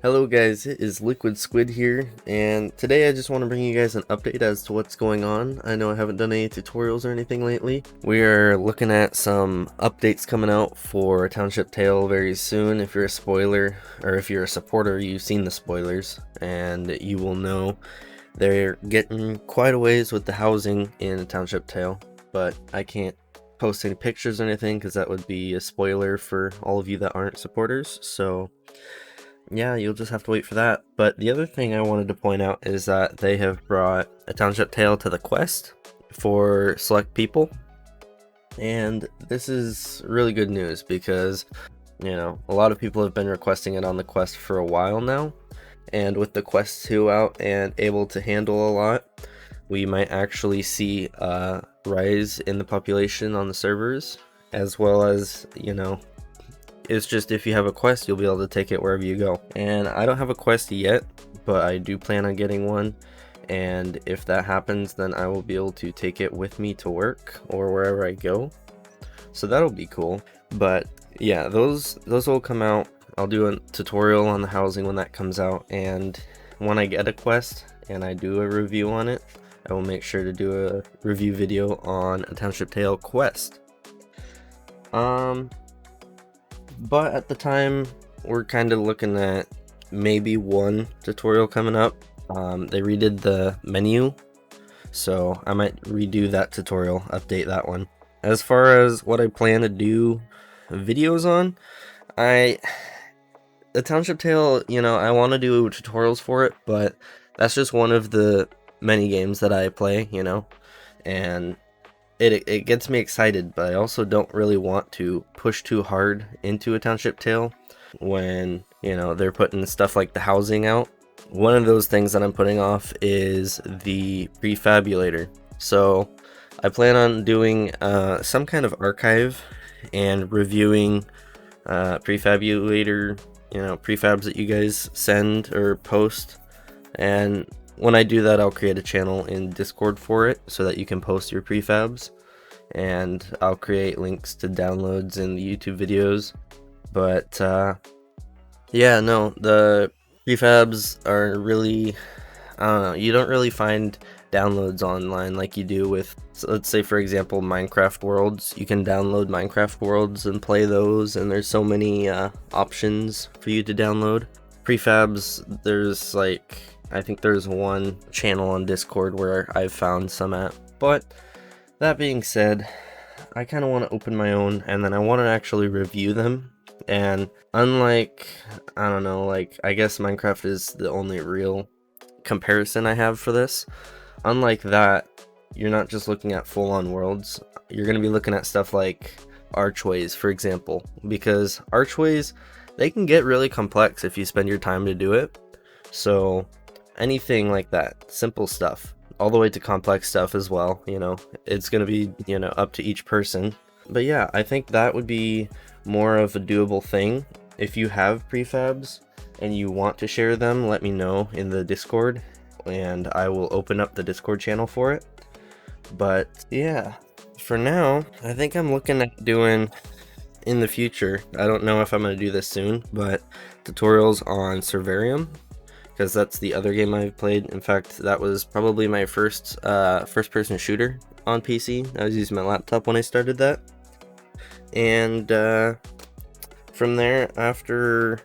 Hello guys, it is Liquid Squid here, and today I just want to bring you guys an update as to what's going on. I know I haven't done any tutorials or anything lately. We are looking at some updates coming out for Township Tale very soon. If you're a spoiler, or if you're a supporter, you've seen the spoilers, and you will know they're getting quite a ways with the housing in Township Tale, but I can't post any pictures or anything because that would be a spoiler for all of you that aren't supporters, so yeah, you'll just have to wait for that. But the other thing I wanted to point out is that they have brought a Township Tale to the quest for select people. And this is really good news because, you know, a lot of people have been requesting it on the quest for a while now. And with the quest 2 out and able to handle a lot, we might actually see a rise in the population on the servers, as well as, you know, it's just if you have a quest, you'll be able to take it wherever you go. And I don't have a quest yet, but I do plan on getting one. And if that happens, then I will be able to take it with me to work or wherever I go. So that'll be cool. But yeah, those will come out. I'll do a tutorial on the housing when that comes out. And when I get a quest and I do a review on it, I will make sure to do a review video on a Township Tale quest. But at the time, we're kind of looking at maybe one tutorial coming up. They redid the menu, so I might redo that tutorial, update that one. As far as what I plan to do videos on, the Township Tale, you know, I want to do tutorials for it, but that's just one of the many games that I play, you know, and it gets me excited, but I also don't really want to push too hard into a Township Tale when, you know, they're putting stuff like the housing out. One of those things that I'm putting off is the prefabulator. So I plan on doing some kind of archive and reviewing prefabulator, you know, prefabs that you guys send or post. And when I do that, I'll create a channel in Discord for it so that you can post your prefabs, and I'll create links to downloads in the YouTube videos. But yeah, no, the prefabs are really, I don't know, you don't really find downloads online like you do with, so let's say for example, Minecraft worlds. You can download Minecraft worlds and play those, and there's so many options for you to download. Prefabs, there's like, I think there's one channel on Discord where I've found some at. But that being said, I kind of want to open my own, and then I want to actually review them. And unlike, I don't know, like, I guess Minecraft is the only real comparison I have for this. Unlike that, you're not just looking at full-on worlds. You're going to be looking at stuff like archways, for example, because archways, they can get really complex if you spend your time to do it. So anything like that, simple stuff, all the way to complex stuff as well, you know, it's going to be, you know, up to each person. But yeah, I think that would be more of a doable thing. If you have prefabs and you want to share them, let me know in the Discord, and I will open up the Discord channel for it. But yeah, for now, I think I'm looking at doing, in the future, I don't know if I'm going to do this soon, but tutorials on Servarium, because that's the other game I've played. In fact, that was probably my first first-person shooter on PC. I was using my laptop when I started that. And from there, after,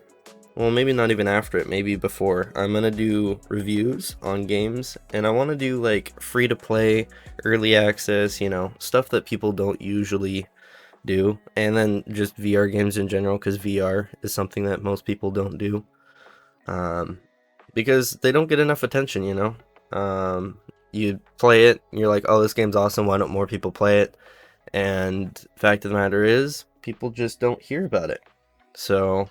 well, maybe not even after it, maybe before, I'm gonna do reviews on games, and I want to do like free-to-play, early access, you know, stuff that people don't usually do, and then just VR games in general, because VR is something that most people don't do. Because they don't get enough attention, you know. You play it, and you're like, oh, this game's awesome, why don't more people play it? And fact of the matter is, people just don't hear about it. So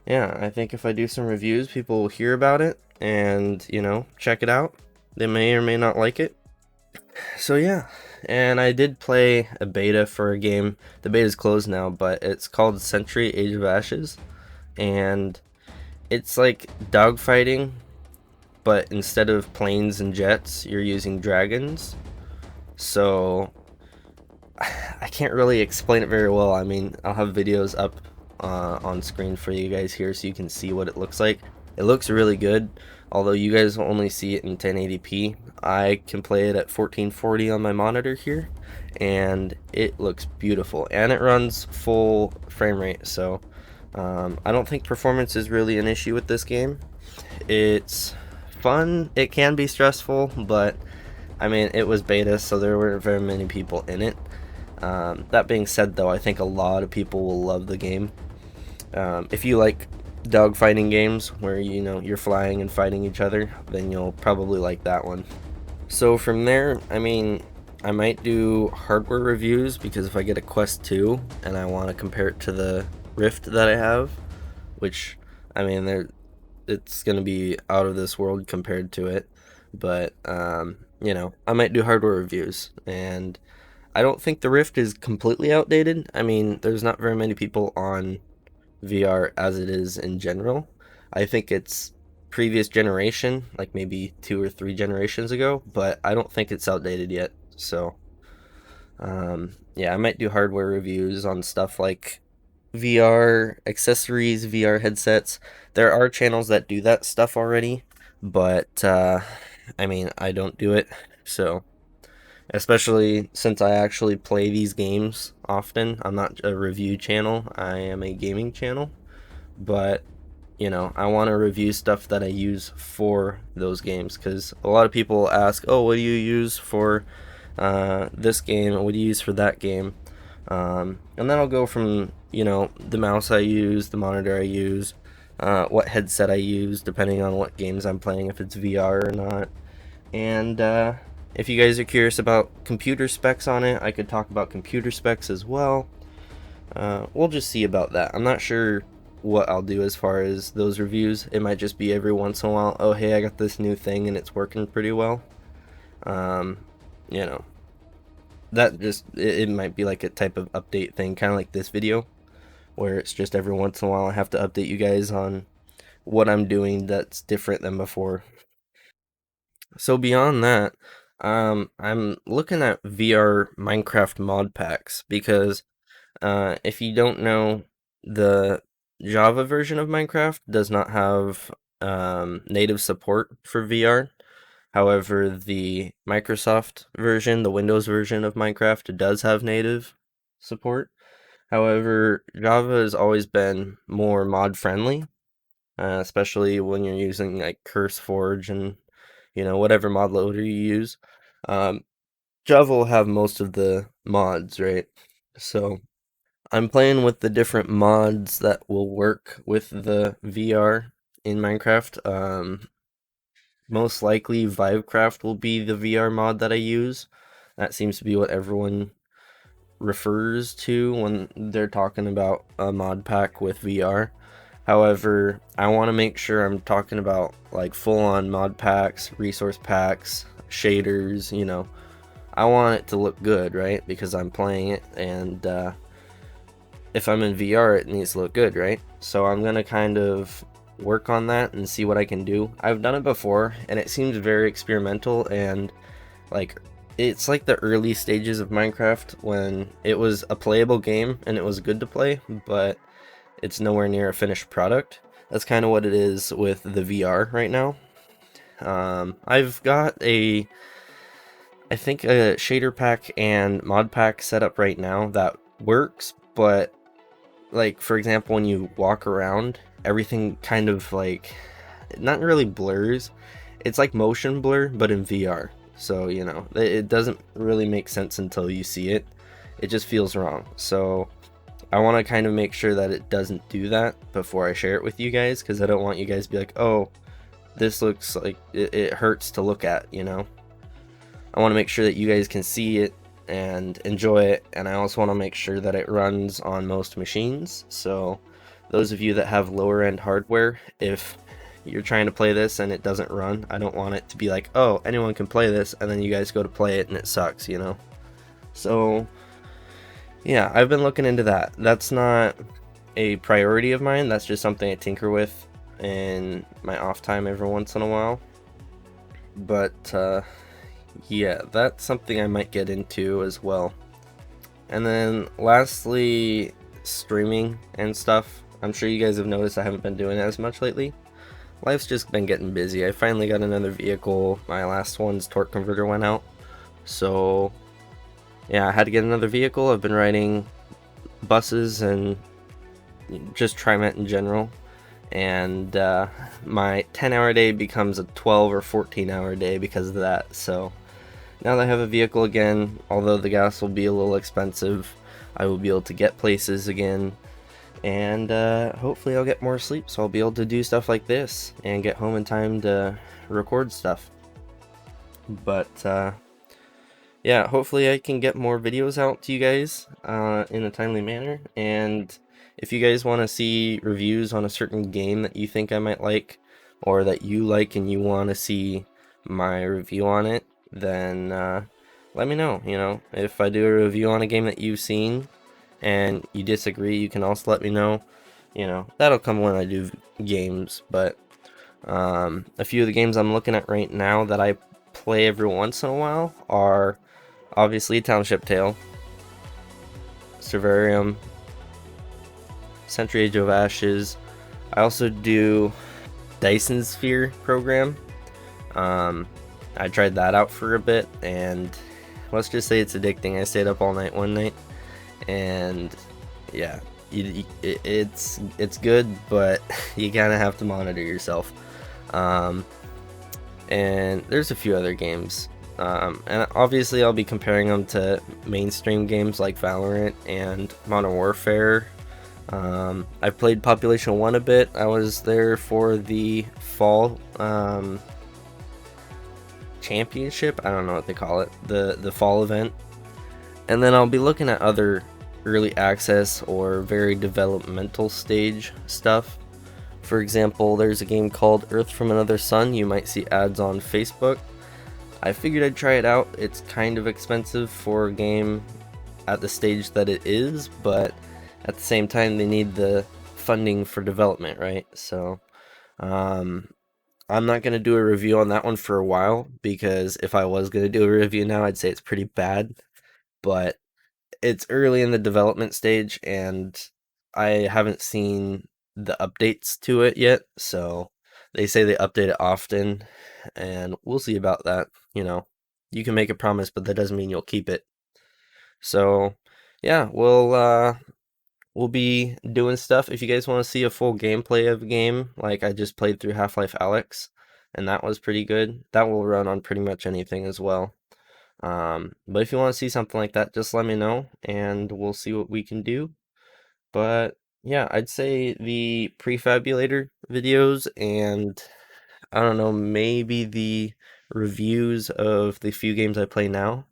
yeah, I think if I do some reviews, people will hear about it and, you know, check it out. They may or may not like it. So yeah, and I did play a beta for a game. The beta's closed now, but it's called Century Age of Ashes, and it's like dogfighting, but instead of planes and jets, you're using dragons. So I can't really explain it very well. I mean, I'll have videos up on screen for you guys here so you can see what it looks like. It looks really good, although you guys will only see it in 1080p. I can play it at 1440 on my monitor here, and it looks beautiful, and it runs full frame rate, so I don't think performance is really an issue with this game. It's fun. It can be stressful, but I mean, it was beta, so there weren't very many people in it. That being said, though, I think a lot of people will love the game. If you like dogfighting games where you're flying and fighting each other, then you'll probably like that one. So from there, I mean, I might do hardware reviews, because if I get a Quest 2 and I want to compare it to the Rift that I have, which, I mean, it's going to be out of this world compared to it, but I might do hardware reviews. And I don't think the Rift is completely outdated. I mean, there's not very many people on VR as it is in general. I think it's previous generation, like maybe 2 or 3 generations ago, but I don't think it's outdated yet. So yeah, I might do hardware reviews on stuff like VR accessories, VR headsets. There are channels that do that stuff already, but I mean, I don't do it. So especially since I actually play these games often. I'm not a review channel, I am a gaming channel, but I want to review stuff that I use for those games, because a lot of people ask, oh, what do you use for this game, what do you use for that game, and then I'll go from the mouse I use, the monitor I use, what headset I use, depending on what games I'm playing, if it's VR or not. And if you guys are curious about computer specs on it, I could talk about computer specs as well. We'll just see about that. I'm not sure what I'll do as far as those reviews. It might just be every once in a while, oh hey, I got this new thing and it's working pretty well. That just, it might be like a type of update thing, kind of like this video, where it's just every once in a while I have to update you guys on what I'm doing that's different than before. So beyond that, I'm looking at VR Minecraft mod packs, because if you don't know, the Java version of Minecraft does not have native support for VR. However, the Microsoft version, the Windows version of Minecraft, does have native support. However, Java has always been more mod friendly, especially when you're using like CurseForge and whatever mod loader you use. Java will have most of the mods, right? So I'm playing with the different mods that will work with the VR in Minecraft. Most likely Vivecraft will be the VR mod that I use. That seems to be what everyone refers to when they're talking about a mod pack with VR. However, I want to make sure I'm talking about like full-on mod packs, resource packs, shaders, I want it to look good, right? Because I'm playing it, and if I'm in VR, it needs to look good, right? So I'm going to kind of work on that and see what I can do. I've done it before, and it seems very experimental, and like it's like the early stages of Minecraft when it was a playable game and it was good to play, but it's nowhere near a finished product. That's kind of what it is with the VR right now. I've got I think a shader pack and mod pack set up right now that works, but like for example, when you walk around, everything kind of like not really blurs. It's like motion blur, but in VR. So it doesn't really make sense until you see it. It just feels wrong. So I want to kind of make sure that it doesn't do that before I share it with you guys, because I don't want you guys to be like, oh, this looks like it hurts to look at. I want to make sure that you guys can see it and enjoy it, and I also want to make sure that it runs on most machines. So those of you that have lower end hardware, if you're trying to play this and it doesn't run, I don't want it to be like, oh, anyone can play this, and then you guys go to play it and it sucks, So yeah, I've been looking into that. That's not a priority of mine, that's just something I tinker with in my off time every once in a while. But yeah, that's something I might get into as well. And then lastly, streaming and stuff. I'm sure you guys have noticed I haven't been doing it as much lately. Life's just been getting busy. I finally got another vehicle. My last one's torque converter went out. So yeah, I had to get another vehicle. I've been riding buses and just TriMet in general. And my 10-hour day becomes a 12 or 14-hour day because of that. So now that I have a vehicle again, although the gas will be a little expensive, I will be able to get places again. And hopefully I'll get more sleep, so I'll be able to do stuff like this and get home in time to record stuff. But yeah, hopefully I can get more videos out to you guys in a timely manner. And if you guys want to see reviews on a certain game that you think I might like, or that you like and you want to see my review on it, then let me know. You know, if I do a review on a game that you've seen and you disagree, you can also let me know. You know, that'll come when I do games. But a few of the games I'm looking at right now that I play every once in a while are obviously Township Tale, Servarium, Century Age of Ashes. I also do Dyson Sphere program. I tried that out for a bit, and let's just say it's addicting. I stayed up all night one night, and yeah, it's good, but you kind of have to monitor yourself. And there's a few other games, and obviously I'll be comparing them to mainstream games like Valorant and Modern Warfare. I've played Population 1 a bit. I was there for the fall championship, I don't know what they call it, the fall event. And then I'll be looking at other early access or very developmental stage stuff. For example, there's a game called Earth from Another Sun. You might see ads on Facebook. I figured I'd try it out. It's kind of expensive for a game at the stage that it is, but at the same time they need the funding for development, right? So I'm not going to do a review on that one for a while, because if I was going to do a review now, I'd say it's pretty bad. But it's early in the development stage, and I haven't seen the updates to it yet, so they say they update it often, and we'll see about that. You know, you can make a promise, but that doesn't mean you'll keep it. So yeah, we'll be doing stuff. If you guys want to see a full gameplay of a game, like I just played through Half-Life Alyx, and that was pretty good. That will run on pretty much anything as well. But if you want to see something like that, just let me know, and we'll see what we can do. But yeah, I'd say the prefabulator videos and I don't know, maybe the reviews of the few games I play now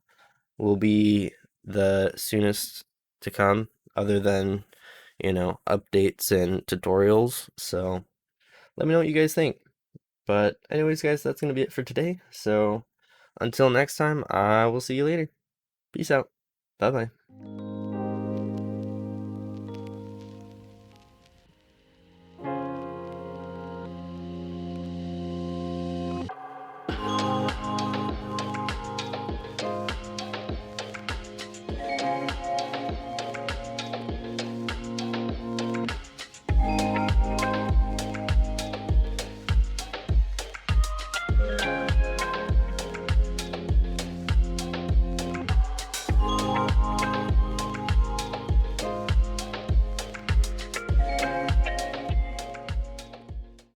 will be the soonest to come, other than, you know, updates and tutorials. So let me know what you guys think. But anyways, guys, that's going to be it for today. So until next time, I will see you later. Peace out. Bye bye.